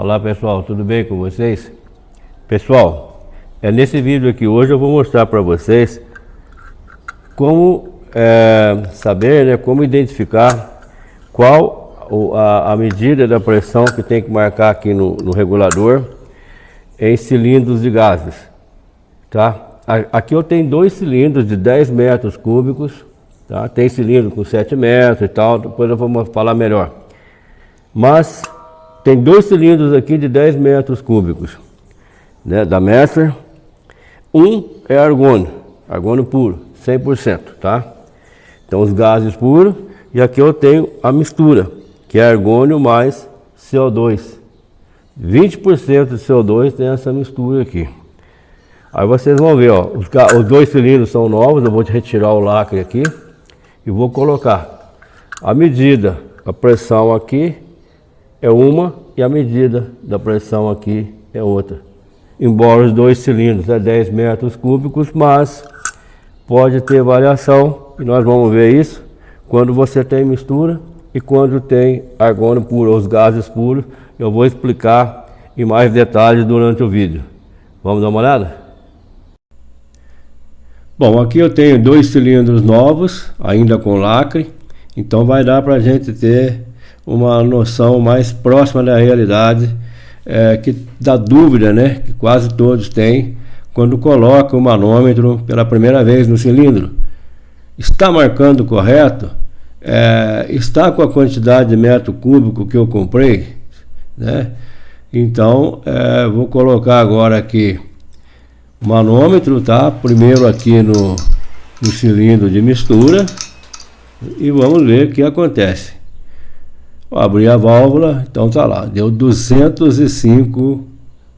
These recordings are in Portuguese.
Olá pessoal, tudo bem com vocês? Pessoal, nesse vídeo aqui hoje eu vou mostrar para vocês como saber, né, como identificar qual a medida da pressão que tem que marcar aqui no regulador em cilindros de gases, tá? Aqui eu tenho dois cilindros de 10 metros cúbicos, tá? Tem cilindro com 7 metros e tal, depois eu vou falar melhor. Mas tem dois cilindros aqui de 10 metros cúbicos, né, da Messer. Um é argônio puro, 100%, tá? Então os gases puros, e aqui eu tenho a mistura, que é argônio mais CO2. 20% de CO2 tem essa mistura aqui. Aí vocês vão ver, ó, os dois cilindros são novos, eu vou retirar o lacre aqui e vou colocar a medida, a pressão aqui é uma e a medida da pressão aqui é outra. Embora os dois cilindros é 10 metros cúbicos, mas pode ter variação e nós vamos ver isso quando você tem mistura e quando tem argônio puro, os gases puros. Eu vou explicar em mais detalhes durante o vídeo. Vamos dar uma olhada? Bom, aqui eu tenho dois cilindros novos, ainda com lacre, então vai dar para a gente ter uma noção mais próxima da realidade, que da dúvida, né, que quase todos têm quando coloca o manômetro pela primeira vez no cilindro. Está marcando correto? Está com a quantidade de metro cúbico que eu comprei, né? Então vou colocar agora aqui o manômetro, tá? Primeiro aqui no cilindro de mistura e vamos ver o que acontece. Vou abrir a válvula, então tá lá, deu 205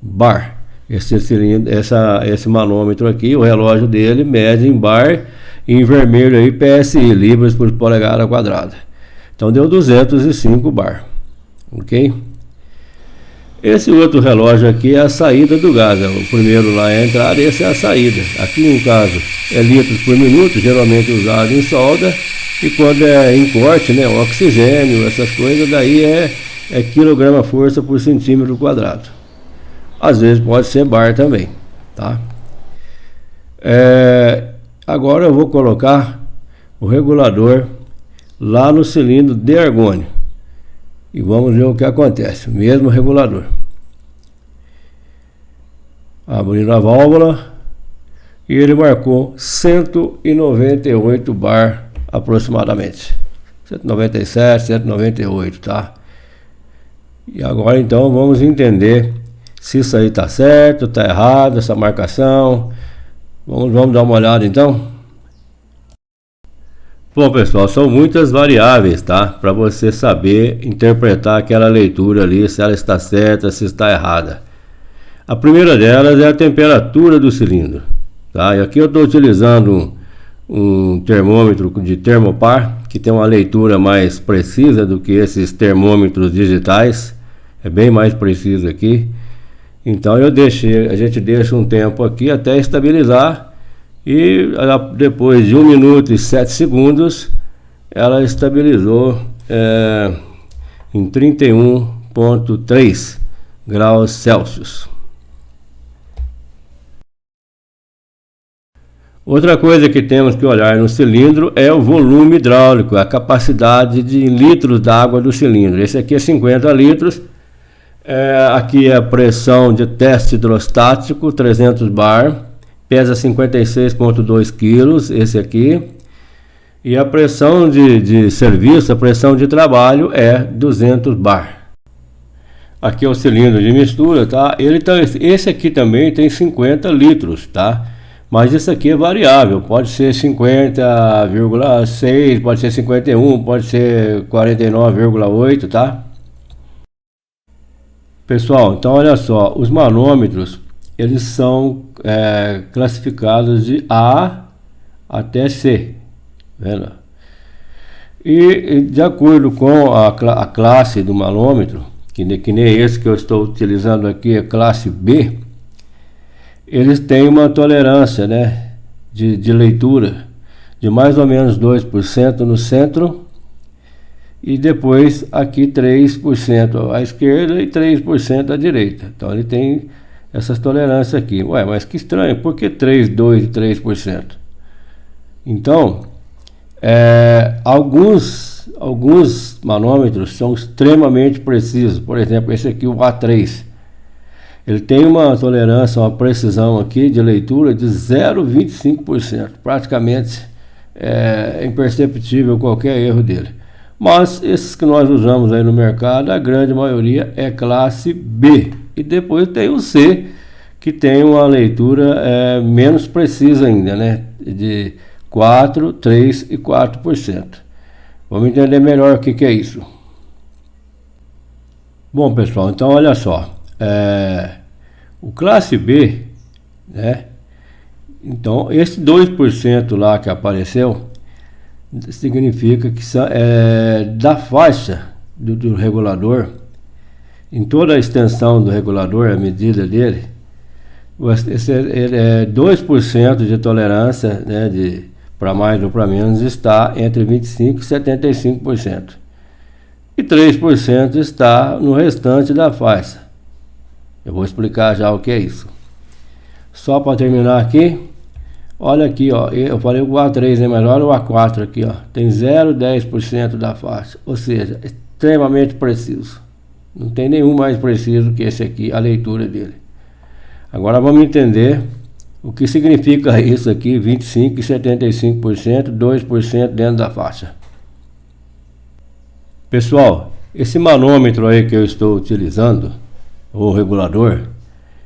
bar. Esse cilindro, esse manômetro aqui, o relógio dele mede em bar, em vermelho aí PSI, libras por polegada quadrada. Então deu 205 bar, ok? Esse outro relógio aqui é a saída do gás, o primeiro lá é a entrada, esse é a saída. Aqui no caso é litros por minuto, geralmente usado em solda, e quando é em corte, né, oxigênio, essas coisas, daí é quilograma-força por centímetro quadrado. Às vezes pode ser bar também, tá? Agora eu vou colocar o regulador lá no cilindro de argônio. E vamos ver o que acontece. Mesmo regulador. Abrindo a válvula. E ele marcou 198 bar aproximadamente. 197, 198, tá? E agora então vamos entender se isso aí tá certo, tá errado, essa marcação. Vamos dar uma olhada então. Bom pessoal, são muitas variáveis, tá? Para você saber interpretar aquela leitura ali, se ela está certa, se está errada. A primeira delas é a temperatura do cilindro, tá? E aqui eu estou utilizando um termômetro de termopar, que tem uma leitura mais precisa do que esses termômetros digitais. É bem mais preciso aqui. Então a gente deixa um tempo aqui até estabilizar. E depois de 1 minuto e 7 segundos, ela estabilizou em 31,3 graus Celsius. Outra coisa que temos que olhar no cilindro é o volume hidráulico, a capacidade de litros d'água do cilindro. Esse aqui é 50 litros. Aqui é a pressão de teste hidrostático, 300 bar. Pesa 56,2 quilos, esse aqui. E a pressão de serviço, a pressão de trabalho é 200 bar. Aqui é o cilindro de mistura, tá? Esse aqui também tem 50 litros, tá? Mas esse aqui é variável, pode ser 50,6, pode ser 51, pode ser 49,8, tá? Pessoal, então olha só, os manômetros eles são classificados de A até C, vendo? E de acordo com a classe do manômetro, que nem esse que eu estou utilizando aqui, é classe B, eles têm uma tolerância, né, de leitura de mais ou menos 2% no centro e depois aqui 3% à esquerda e 3% à direita. Então ele tem essas tolerâncias aqui. Ué, mas que estranho, por que 3, 2 e 3%? Então, alguns manômetros são extremamente precisos. Por exemplo, esse aqui, o A3. Ele tem uma tolerância, uma precisão aqui de leitura de 0,25%. Praticamente é imperceptível qualquer erro dele. Mas esses que nós usamos aí no mercado, a grande maioria é classe B. E depois tem o C, que tem uma leitura menos precisa ainda, né? De 4, 3 e 4%. Vamos entender melhor o que é isso. Bom, pessoal, então olha só. O classe B, né? Então, esse 2% lá que apareceu significa que da faixa do regulador, em toda a extensão do regulador, a medida dele, é 2% de tolerância, né, para mais ou para menos, está entre 25% e 75%. E 3% está no restante da faixa. Eu vou explicar já o que é isso. Só para terminar aqui, olha aqui, ó, eu falei o A3, né, mas olha o A4 aqui, ó, tem 0,10% da faixa, ou seja, extremamente preciso. Não tem nenhum mais preciso que esse aqui, a leitura dele. Agora vamos entender o que significa isso aqui, 25% e 75%, 2% dentro da faixa. Pessoal, esse manômetro aí que eu estou utilizando, o regulador,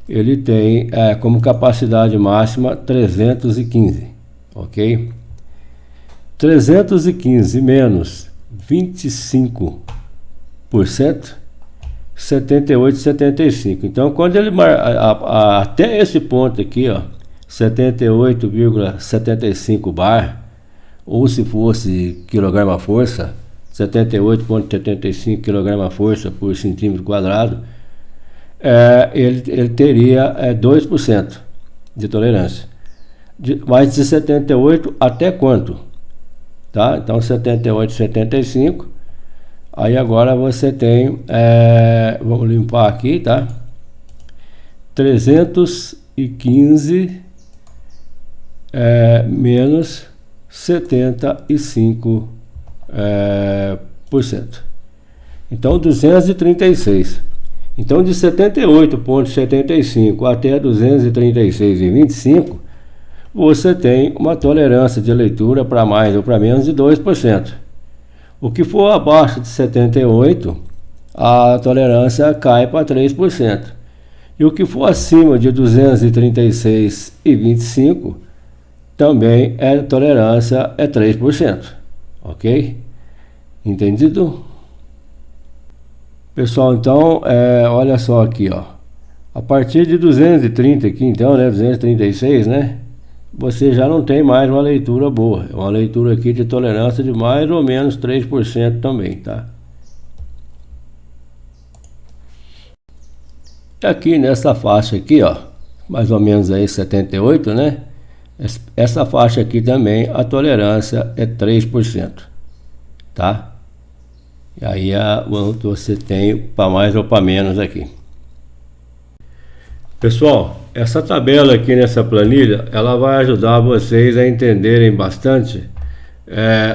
ele tem como capacidade máxima 315, ok? 315 menos 25%, 78,75. Então, quando ele até esse ponto aqui, ó, 78,75 bar, ou se fosse quilograma força, 78,75 kg força por centímetro quadrado, ele teria 2% de tolerância. Mais de 78 até quanto? Tá? Então 78, 75. Aí agora você tem, vamos limpar aqui, tá? 315 menos 75%. Então 236. Então de 78,75 até 236,25, você tem uma tolerância de leitura para mais ou para menos de 2%. O que for abaixo de 78, a tolerância cai para 3%. E o que for acima de 236,25, também tolerância é 3%. Ok? Entendido? Pessoal, então, olha só aqui, ó. A partir de 230 aqui, então, né, 236, né? Você já não tem mais uma leitura boa. É uma leitura aqui de tolerância de mais ou menos 3% também, tá? Aqui nessa faixa aqui, ó, mais ou menos aí 78, né? Essa faixa aqui também, a tolerância é 3%, tá? E aí você tem para mais ou para menos aqui. Pessoal, essa tabela aqui nessa planilha, ela vai ajudar vocês a entenderem bastante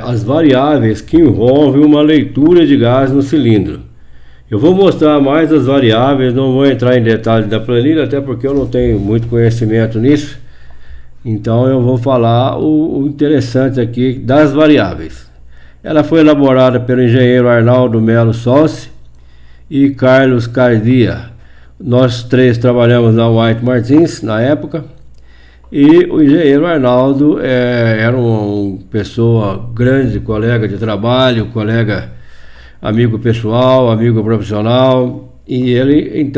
as variáveis que envolvem uma leitura de gás no cilindro. Eu vou mostrar mais as variáveis, não vou entrar em detalhes da planilha, até porque eu não tenho muito conhecimento nisso. Então eu vou falar o interessante aqui das variáveis. Ela foi elaborada pelo engenheiro Arnaldo Melo Sossi e Carlos Cardia. Nós três trabalhamos na White Martins na época. E o engenheiro Arnaldo era uma pessoa grande, colega de trabalho, colega, amigo pessoal, amigo profissional. E ele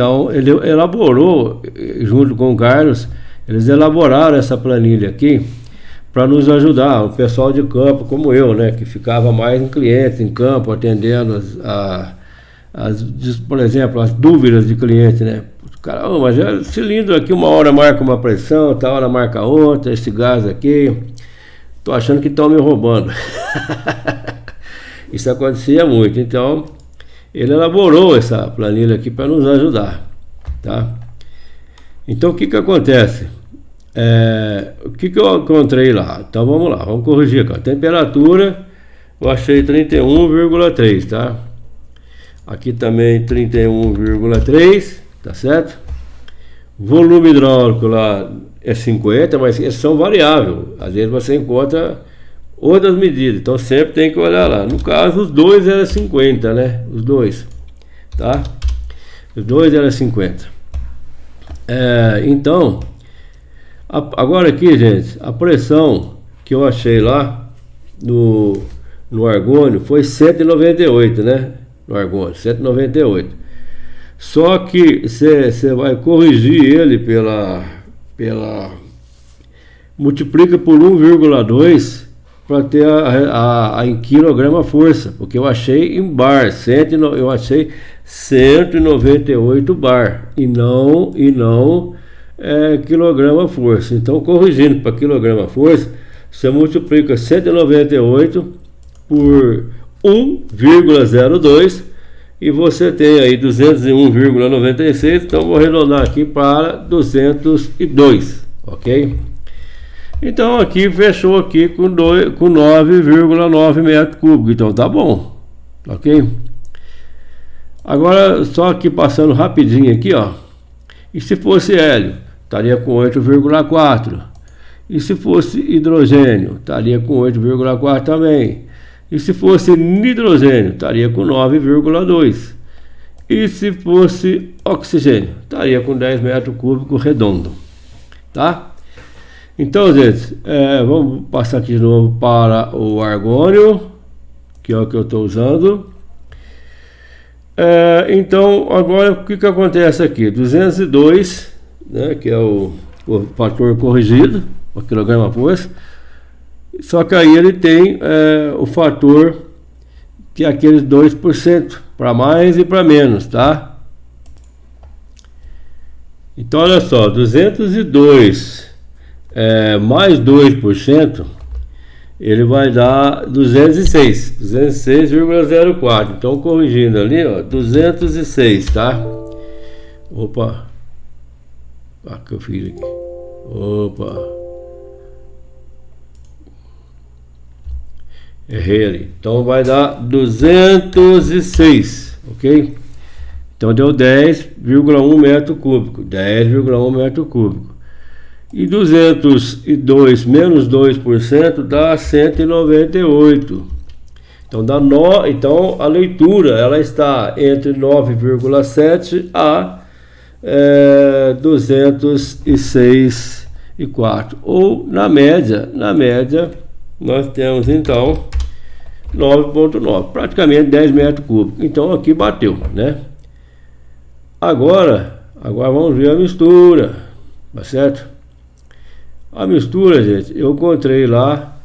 elaborou, junto com o Carlos, eles elaboraram essa planilha aqui para nos ajudar, o pessoal de campo como eu, né, que ficava mais em clientes, em campo, atendendo por exemplo, as dúvidas de cliente, né? Cara, mas cilindro aqui, uma hora marca uma pressão, outra hora marca outra, esse gás aqui, tô achando que estão me roubando. Isso acontecia muito. Então, ele elaborou essa planilha aqui para nos ajudar, tá? Então, o que acontece? O que eu encontrei lá? Então, vamos lá, vamos corrigir aqui. A temperatura, eu achei 31,3, tá? Aqui também 31,3, tá certo? Volume hidráulico lá é 50, mas esses são variáveis. Às vezes você encontra outras medidas, então sempre tem que olhar lá. No caso, os dois eram 50, né? Os dois, tá? Os dois eram 50. Então, agora aqui, gente, a pressão que eu achei lá no argônio foi 198, né? No argônio, 198. Só que você vai corrigir ele multiplica por 1,2 para ter em quilograma força, porque eu achei em bar, eu achei 198 bar e não quilograma força. Então, corrigindo para quilograma força, você multiplica 198 por 1,02 e você tem aí 201,96. Então, vou arredondar aqui para 202, ok? Então, aqui fechou aqui com 9,9 metros cúbicos. Então, tá bom, ok? Agora, só aqui passando rapidinho aqui, ó. E se fosse hélio, estaria com 8,4. E se fosse hidrogênio, estaria com 8,4 também. E se fosse nitrogênio, estaria com 9,2. E se fosse oxigênio, estaria com 10 metros cúbicos redondo, tá? Então, gente, vamos passar aqui de novo para o argônio, que é o que eu estou usando. Então, agora o que acontece aqui? 202, né, que é o fator corrigido, o quilograma força. Só que aí ele tem o fator que é aqueles 2%, para mais e para menos, tá? Então, olha só, 202 mais 2%, ele vai dar 206,04. Então, corrigindo ali, ó, 206, tá? Opa, que eu fiz aqui. Opa, errei ali. Então vai dar 206, ok? Então deu 10,1 metro cúbico. 10,1 metro cúbico. E 202 menos 2% dá 198. Então então a leitura ela está entre 9,7 a 206,4. Ou na média nós temos então 9,9, praticamente 10 metros cúbicos. Então aqui bateu, né? Agora vamos ver a mistura, tá certo? A mistura, gente, eu encontrei lá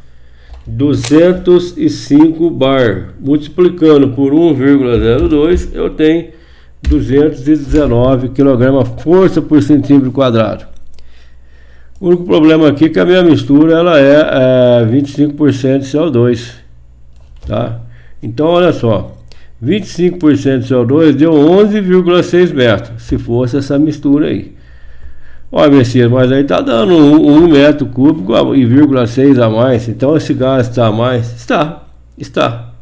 205 bar. Multiplicando por 1,02, eu tenho 219 kg força por centímetro quadrado. O único problema aqui é que a minha mistura ela é 25% de CO2, tá? Então olha só, 25% de CO2 deu 11,6 metros, se fosse essa mistura aí. Olha, Messias, mas aí tá dando 1 metro cúbico e 0,6 a mais, então esse gás está a mais? Está,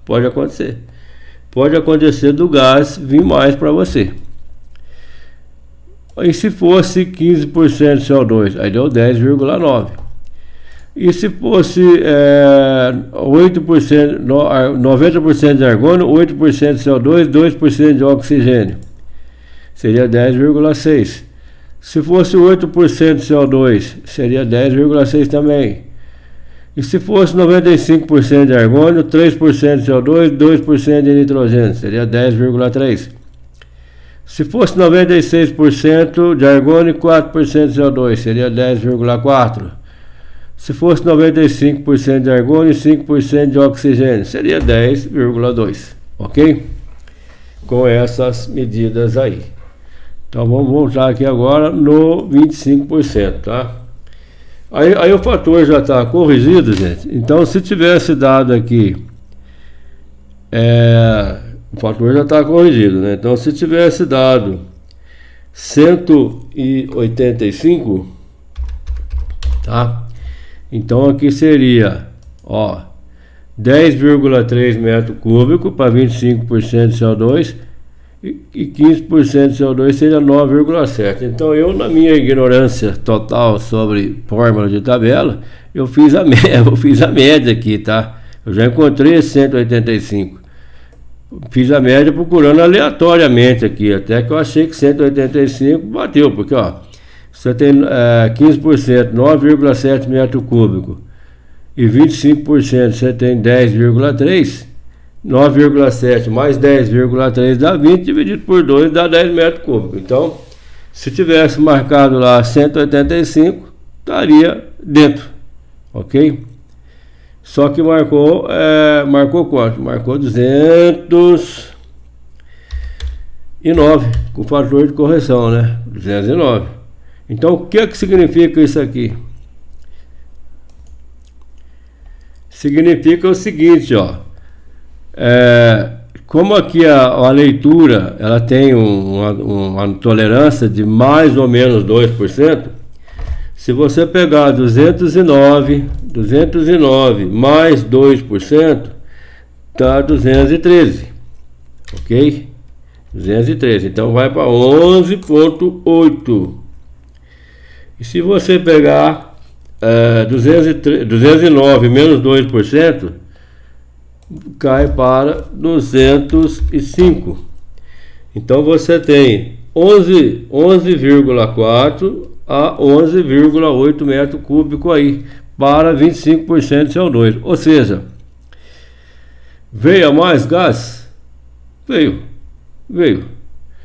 pode acontecer. Pode acontecer do gás vir mais para você. E se fosse 15% de CO2, aí deu 10,9. E se fosse 8%, 90% de argônio, 8% de CO2, 2% de oxigênio, seria 10,6. Se fosse 8% de CO2, seria 10,6 também. E se fosse 95% de argônio, 3% de CO2, 2% de nitrogênio, seria 10,3. Se fosse 96% de argônio e 4% de CO2, seria 10,4. Se fosse 95% de argônio e 5% de oxigênio, seria 10,2. Ok? Com essas medidas aí. Então vamos voltar aqui agora no 25%, tá? Aí o fator já está corrigido, gente. Então se tivesse dado aqui o fator já está corrigido, né? Então, se tivesse dado 185, tá? Então aqui seria, ó, 10,3 metro cúbico para 25% de CO2 e 15% de CO2 seria 9,7. Então eu, na minha ignorância total sobre fórmula de tabela, eu fiz a média aqui, tá? Eu já encontrei 185. Fiz a média procurando aleatoriamente aqui, até que eu achei que 185 bateu, porque ó, você tem 15%, 9,7 metro cúbico, e 25% você tem 10,3, 9,7 mais 10,3 dá 20, dividido por 2 dá 10 metros cúbicos. Então, se tivesse marcado lá 185, estaria dentro, ok? Só que marcou quanto? Marcou 209 com fator de correção, né? 209. Então, o que significa isso aqui? Significa o seguinte, ó. Como aqui a leitura ela tem uma tolerância de mais ou menos 2%, se você pegar 209 mais 2%, dá 213, ok? 213, então vai para 11,8. E se você pegar 209 menos 2%, cai para 205. Então você tem 11,4 a 11,8 metro cúbico aí para 25% de CO2. Ou seja, veio a mais gás? Veio.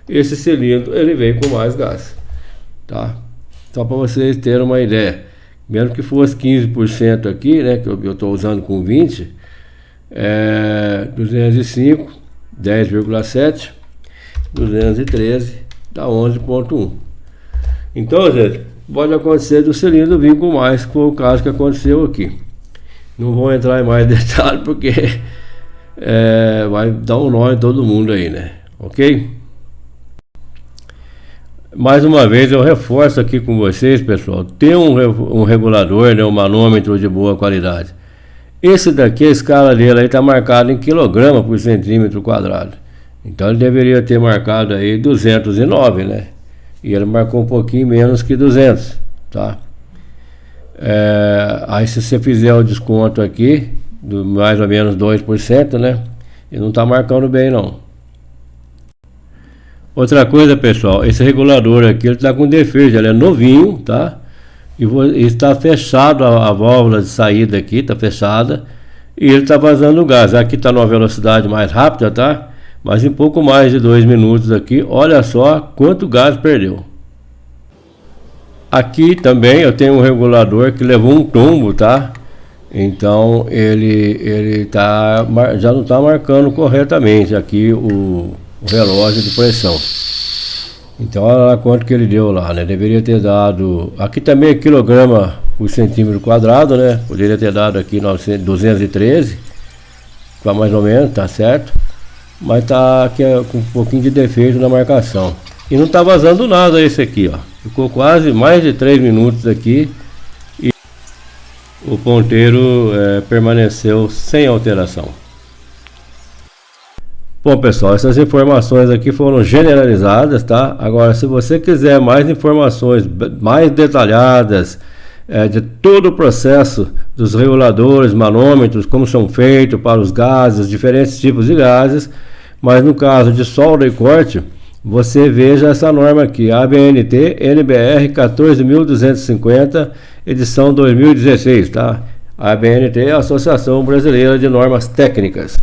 Esse cilindro ele veio com mais gás, tá? Só para vocês terem uma ideia. Mesmo que fosse 15% aqui, né, que eu estou usando com 20, 205, 10,7, 213, dá 11,1. Então, gente, pode acontecer do cilindro vir com mais, que foi o caso que aconteceu aqui. Não vou entrar em mais detalhes, porque vai dar um nó em todo mundo aí, né? Ok? Mais uma vez eu reforço aqui com vocês, pessoal, tem um regulador, né, um manômetro de boa qualidade. Esse daqui, a escala dele aí está marcada em quilograma por centímetro quadrado. Então ele deveria ter marcado aí 209, né? E ele marcou um pouquinho menos que 200, tá? Aí se você fizer o desconto aqui, do mais ou menos 2%, né? Ele não está marcando bem, não. Outra coisa, pessoal, esse regulador aqui, ele está com defeito, ele é novinho, tá? E está fechado a válvula de saída aqui, está fechada, e ele está vazando gás. Aqui está numa velocidade mais rápida, tá? Mas em pouco mais de 2 minutos aqui, olha só quanto gás perdeu. Aqui também eu tenho um regulador que levou um tombo, tá? Então ele já não está marcando corretamente aqui o relógio de pressão. Então olha lá quanto que ele deu lá, né? Deveria ter dado, aqui também é quilograma por centímetro quadrado, né? Poderia ter dado aqui 213, tá mais ou menos, tá certo? Mas tá aqui com um pouquinho de defeito na marcação. E não tá vazando nada esse aqui, ó. Ficou quase mais de 3 minutos aqui e o ponteiro permaneceu sem alteração. Bom, pessoal, essas informações aqui foram generalizadas, tá? Agora, se você quiser mais informações mais detalhadas de todo o processo dos reguladores, manômetros, como são feitos para os gases, diferentes tipos de gases, mas no caso de solda e corte, você veja essa norma aqui, ABNT NBR 14.250, edição 2016, tá? A ABNT é a Associação Brasileira de Normas Técnicas.